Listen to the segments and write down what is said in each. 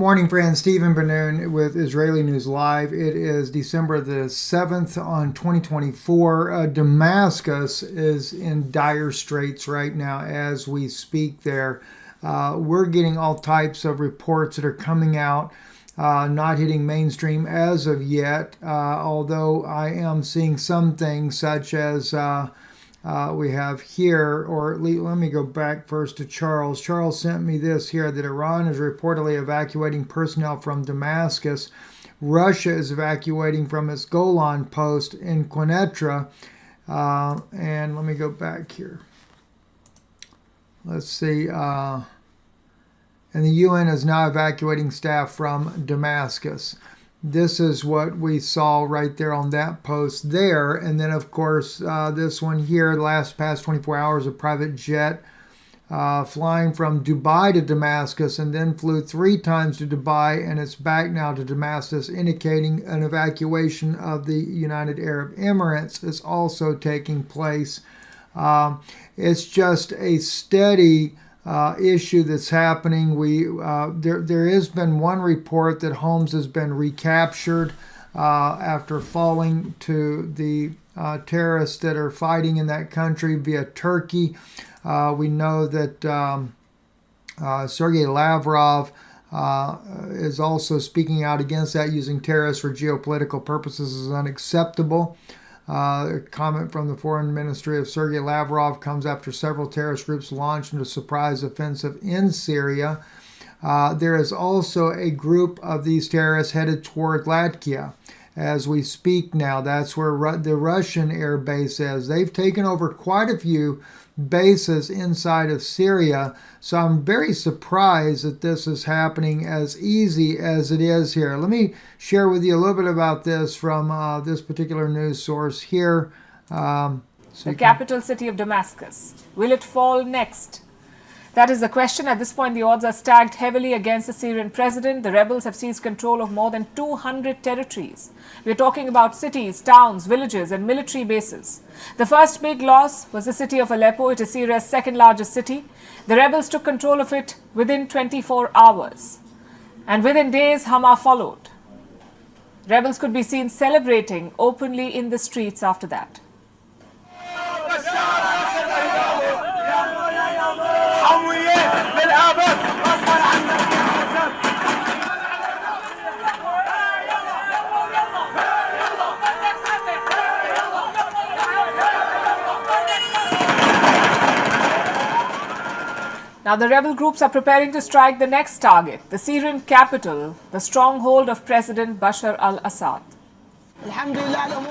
morning, friends. Stephen Benoon with Israeli News Live. It is December the 7th on 2024. Damascus is in dire straits right now as we speak there. We're getting all types of reports that are coming out, not hitting mainstream as of yet, although I am seeing some things such as we have here, or at least, let me go back first to Charles. Charles sent me this here, that Iran is reportedly evacuating personnel from Damascus. Russia is evacuating from its Golan post in Quneitra. And let me go back here. Let's see. And the UN is now evacuating staff from Damascus. This is what we saw right there on that post there. And then, of course, this one here, the past 24 hours, a private jet flying from Dubai to Damascus and then flew 3 times to Dubai, and it's back now to Damascus, indicating an evacuation of the United Arab Emirates is also taking place. It's just a steady issue that's happening. There has been one report that Homs has been recaptured after falling to the terrorists that are fighting in that country via Turkey. We know that Sergei Lavrov is also speaking out against that. Using terrorists for geopolitical purposes is unacceptable. A comment from the Foreign Ministry of Sergei Lavrov comes after several terrorist groups launched a surprise offensive in Syria. There is also a group of these terrorists headed toward Latakia as we speak now. That's where the Russian air base is. They've taken over quite a few bases inside of Syria, so I'm very surprised that this is happening as easy as it is here. Let me share with you a little bit about this from this particular news source here. The capital city of Damascus. Will it fall next? That is the question. At this point, the odds are stacked heavily against the Syrian president. The rebels have seized control of more than 200 territories. We're talking about cities, towns, villages, and military bases. The first big loss was the city of Aleppo. It is Syria's second largest city. The rebels took control of it within 24 hours. And within days, Hama followed. Rebels could be seen celebrating openly in the streets after that. Now the rebel groups are preparing to strike the next target, the Syrian capital, the stronghold of President Bashar al-Assad.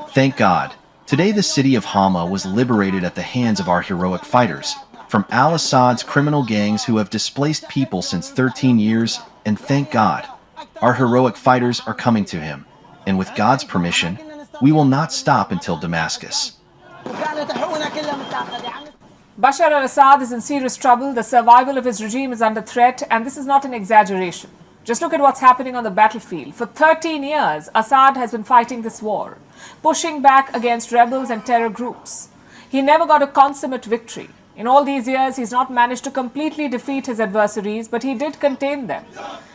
Thank God. Today the city of Hama was liberated at the hands of our heroic fighters, from al-Assad's criminal gangs who have displaced people since 13 years, and thank God. Our heroic fighters are coming to him, and with God's permission, we will not stop until Damascus. Bashar al-Assad is in serious trouble. The survival of his regime is under threat, and this is not an exaggeration. Just look at what's happening on the battlefield. For 13 years, Assad has been fighting this war, pushing back against rebels and terror groups. He never got a consummate victory. In all these years, he's not managed to completely defeat his adversaries, but he did contain them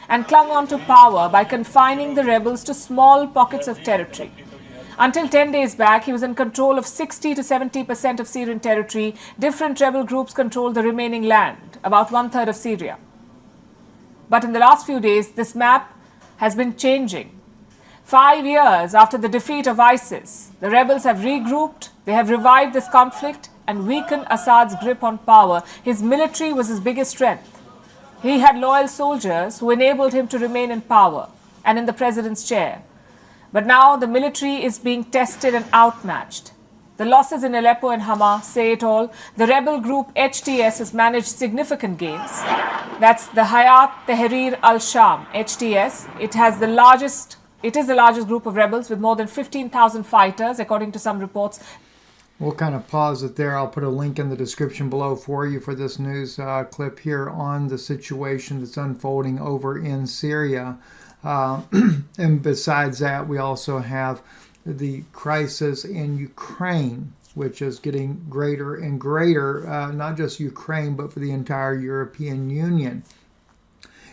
and clung on to power by confining the rebels to small pockets of territory. Until 10 days back, he was in control of 60 to 70% of Syrian territory. Different rebel groups controlled the remaining land, about 1/3 of Syria. But in the last few days, this map has been changing. 5 years after the defeat of ISIS, the rebels have regrouped, they have revived this conflict and weakened Assad's grip on power. His military was his biggest strength. He had loyal soldiers who enabled him to remain in power and in the president's chair. But now the military is being tested and outmatched. The losses in Aleppo and Hama say it all. The rebel group HTS has managed significant gains. That's the Hayat Tahrir al-Sham, HTS. It is the largest group of rebels with more than 15,000 fighters, according to some reports. We'll kind of pause it there. I'll put a link in the description below for you for this news clip here on the situation that's unfolding over in Syria. And besides that, we also have the crisis in Ukraine, which is getting greater and greater, not just Ukraine, but for the entire European Union.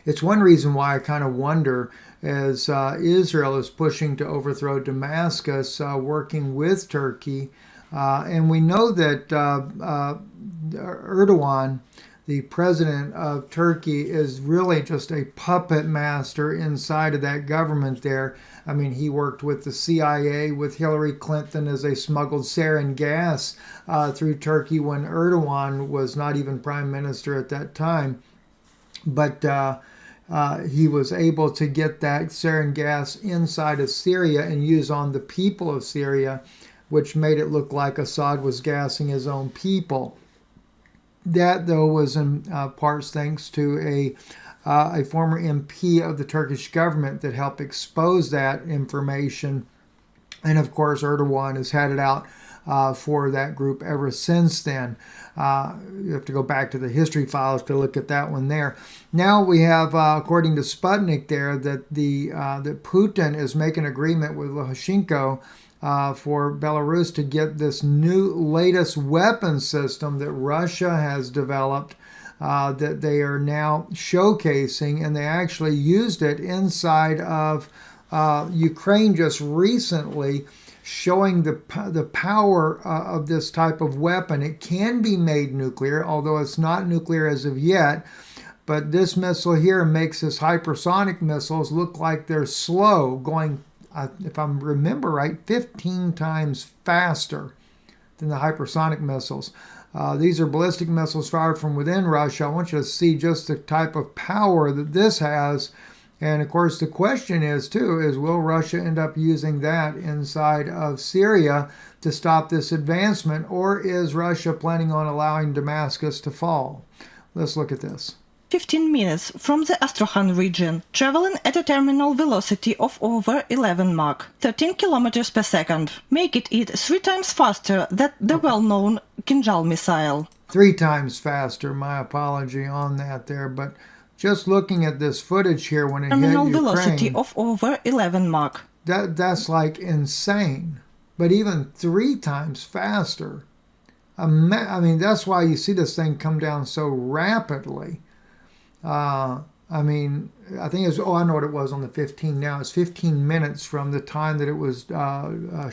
It's one reason why I kind of wonder, as Israel is pushing to overthrow Damascus, working with Turkey. And we know that Erdogan, the president of Turkey, is really just a puppet master inside of that government there. I mean, he worked with the CIA, with Hillary Clinton, as they smuggled sarin gas through Turkey when Erdogan was not even prime minister at that time. But he was able to get that sarin gas inside of Syria and use on the people of Syria, which made it look like Assad was gassing his own people. That, though, was in parts thanks to a former MP of the Turkish government that helped expose that information. And, of course, Erdogan has had it out for that group ever since then. You have to go back to the history files to look at that one there. Now we have, according to Sputnik there, that that Putin is making an agreement with Lukashenko for Belarus to get this new latest weapon system that Russia has developed that they are now showcasing, and they actually used it inside of Ukraine just recently, showing the power of this type of weapon. It can be made nuclear, although it's not nuclear as of yet. But this missile here makes his hypersonic missiles look like they're slow, going, if I remember right, 15 times faster than the hypersonic missiles. These are ballistic missiles fired from within Russia. I want you to see just the type of power that this has. And of course, the question is, too, is will Russia end up using that inside of Syria to stop this advancement, or is Russia planning on allowing Damascus to fall? Let's look at this. 15 minutes from the Astrakhan region, traveling at a terminal velocity of over 11 Mach, 13 kilometers per second, make it 3 times faster than the well-known Kinjal missile. 3 times faster, my apology on that there, but just looking at this footage here when it Terminal hit Ukraine, velocity of over 11 Mach. That's like insane. But even 3 times faster. I mean, that's why you see this thing come down so rapidly. I mean, I think it's, I know what it was on the 15 now. It's 15 minutes from the time that it was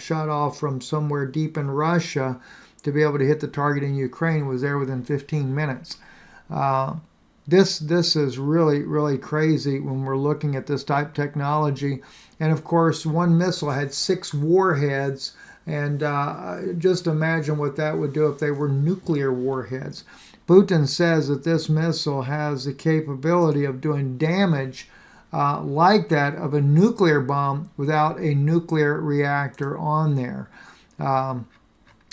shot off from somewhere deep in Russia to be able to hit the target in Ukraine. Was there within 15 minutes. This is really, really crazy when we're looking at this type of technology. And of course, one missile had 6 warheads. And just imagine what that would do if they were nuclear warheads. Putin says that this missile has the capability of doing damage like that of a nuclear bomb without a nuclear reactor on there.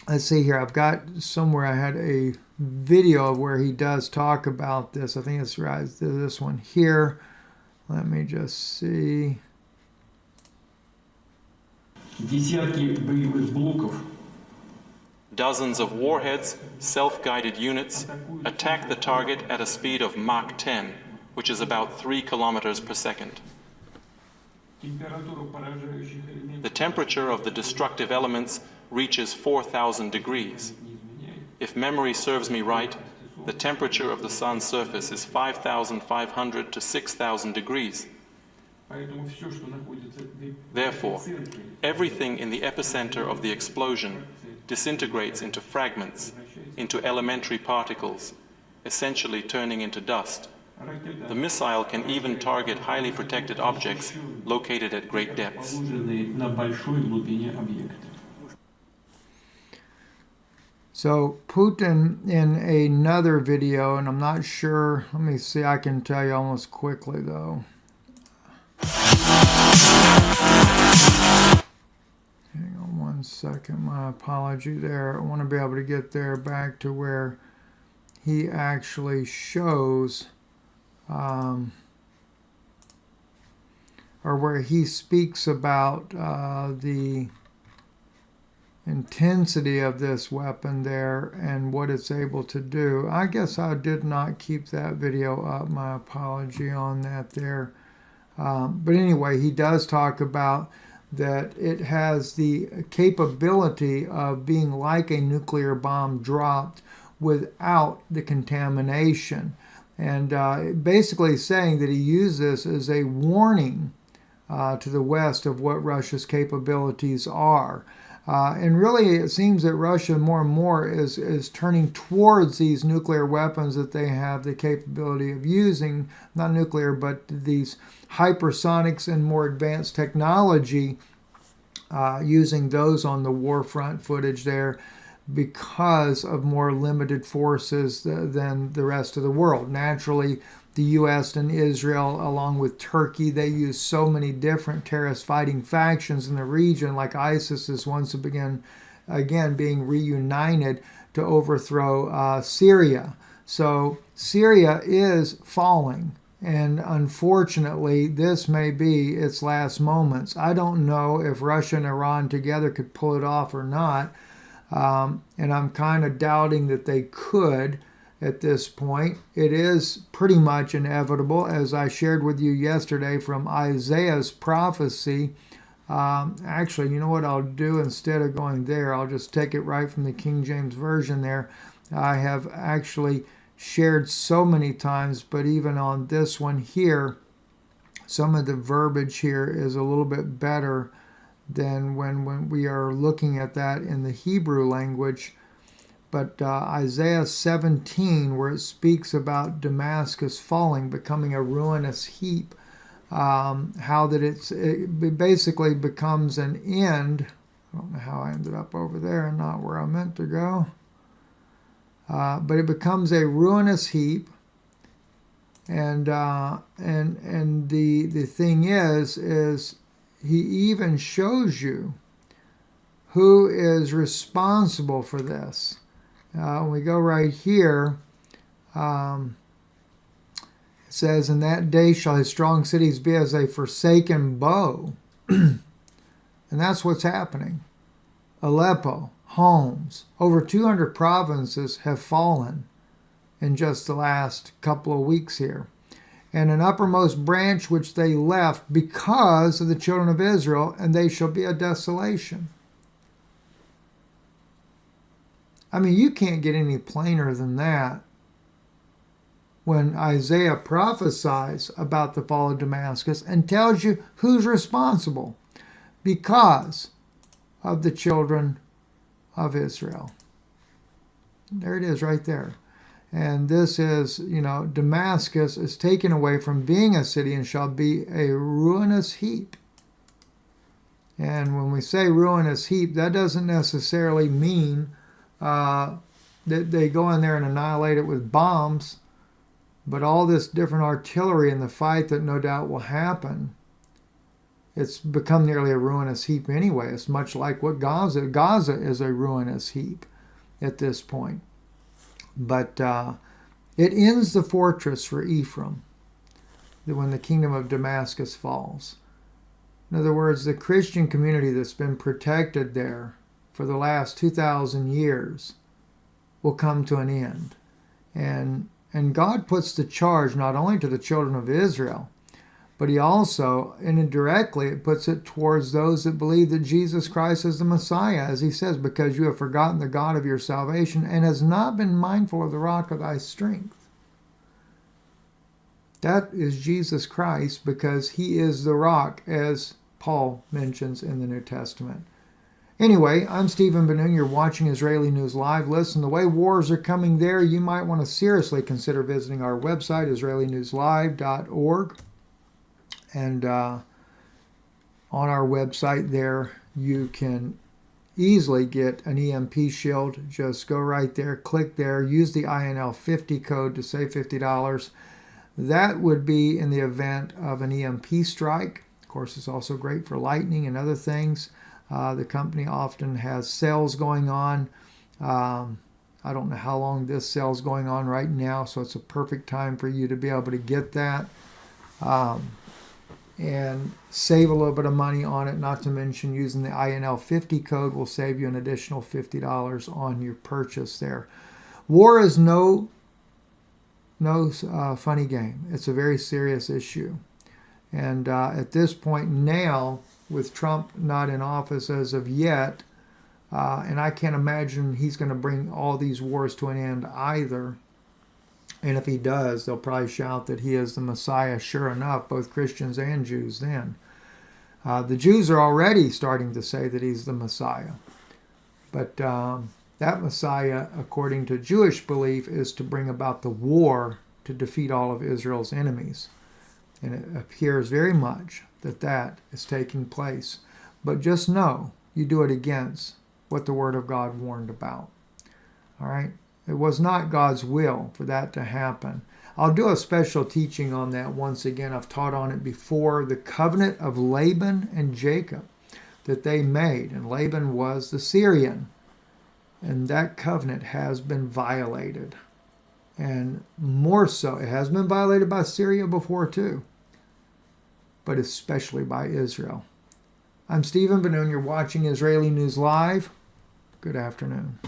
Let's see here. I've got somewhere I had a video of where he does talk about this. I think it's right. This one here. Let me just see. Dozens of warheads, self-guided units, attack the target at a speed of Mach 10, which is about 3 kilometers per second. The temperature of the destructive elements reaches 4,000 degrees. If memory serves me right, the temperature of the sun's surface is 5,500 to 6,000 degrees. Therefore, everything in the epicenter of the explosion disintegrates into fragments, into elementary particles, essentially turning into dust. The missile can even target highly protected objects located at great depths. So Putin in another video, and I'm not sure, let me see, I can tell you almost quickly though. Hang on one second, my apology there. I want to be able to get there back to where he actually shows, or where he speaks about the intensity of this weapon there and what it's able to do. I guess I did not keep that video up. My apology on that there. But anyway, he does talk about that it has the capability of being like a nuclear bomb dropped without the contamination. And basically saying that he used this as a warning to the West of what Russia's capabilities are. And really, it seems that Russia more and more is turning towards these nuclear weapons that they have the capability of using, not nuclear, but these hypersonics and more advanced technology, using those on the war front footage there because of more limited forces than the rest of the world. Naturally, the U.S. and Israel, along with Turkey, they use so many different terrorist fighting factions in the region, like ISIS is once again being reunited to overthrow Syria. So Syria is falling, and unfortunately, this may be its last moments. I don't know if Russia and Iran together could pull it off or not, and I'm kind of doubting that they could at this point. It is pretty much inevitable, as I shared with you yesterday from Isaiah's prophecy. Actually, you know what I'll do instead of going there? I'll just take it right from the King James Version there. I have actually shared so many times, but even on this one here, some of the verbiage here is a little bit better than when we are looking at that in the Hebrew language. But Isaiah 17, where it speaks about Damascus falling, becoming a ruinous heap, how that it basically becomes an end. I don't know how I ended up over there and not where I meant to go. But it becomes a ruinous heap. And the thing is he even shows you who is responsible for this. When we go right here, it says, "In that day shall his strong cities be as a forsaken bow." And that's what's happening. Aleppo, Homs, over 200 provinces have fallen in just the last couple of weeks here. And an uppermost branch which they left because of the children of Israel, and they shall be a desolation. I mean, you can't get any plainer than that when Isaiah prophesies about the fall of Damascus and tells you who's responsible because of the children of Israel. There it is right there. And this is, Damascus is taken away from being a city and shall be a ruinous heap. And when we say ruinous heap, that doesn't necessarily mean that they go in there and annihilate it with bombs, but all this different artillery in the fight that no doubt will happen, it's become nearly a ruinous heap anyway. It's much like what Gaza is a ruinous heap at this point. But it ends the fortress for Ephraim when the kingdom of Damascus falls. In other words, the Christian community that's been protected there for the last 2,000 years will come to an end. And God puts the charge not only to the children of Israel, but he also, and indirectly, it puts it towards those that believe that Jesus Christ is the Messiah, as he says, because you have forgotten the God of your salvation and has not been mindful of the rock of thy strength. That is Jesus Christ, because he is the rock, as Paul mentions in the New Testament. Anyway, I'm Stephen Ben-Nun. You're watching Israeli News Live. Listen, the way wars are coming there, you might want to seriously consider visiting our website, IsraeliNewsLive.org. And on our website there, you can easily get an EMP shield. Just go right there, click there, use the INL 50 code to save $50. That would be in the event of an EMP strike. Of course, it's also great for lightning and other things. The company often has sales going on. I don't know how long this sale is going on right now, so it's a perfect time for you to be able to get that and save a little bit of money on it. Not to mention using the INL 50 code will save you an additional $50 on your purchase there. War is no funny game. It's a very serious issue. And at this point now, with Trump not in office as of yet, and I can't imagine he's going to bring all these wars to an end either. And if he does, they'll probably shout that he is the Messiah, sure enough, both Christians and Jews then. The Jews are already starting to say that he's the Messiah. But that Messiah, according to Jewish belief, is to bring about the war to defeat all of Israel's enemies. And it appears very much that that is taking place. But just know, you do it against what the Word of God warned about. All right? It was not God's will for that to happen. I'll do a special teaching on that once again. I've taught on it before. The covenant of Laban and Jacob that they made. And Laban was the Syrian. And that covenant has been violated. And more so, it has been violated by Syria before too. But especially by Israel. I'm Stephen Ben-Nun. You're watching Israeli News Live. Good afternoon.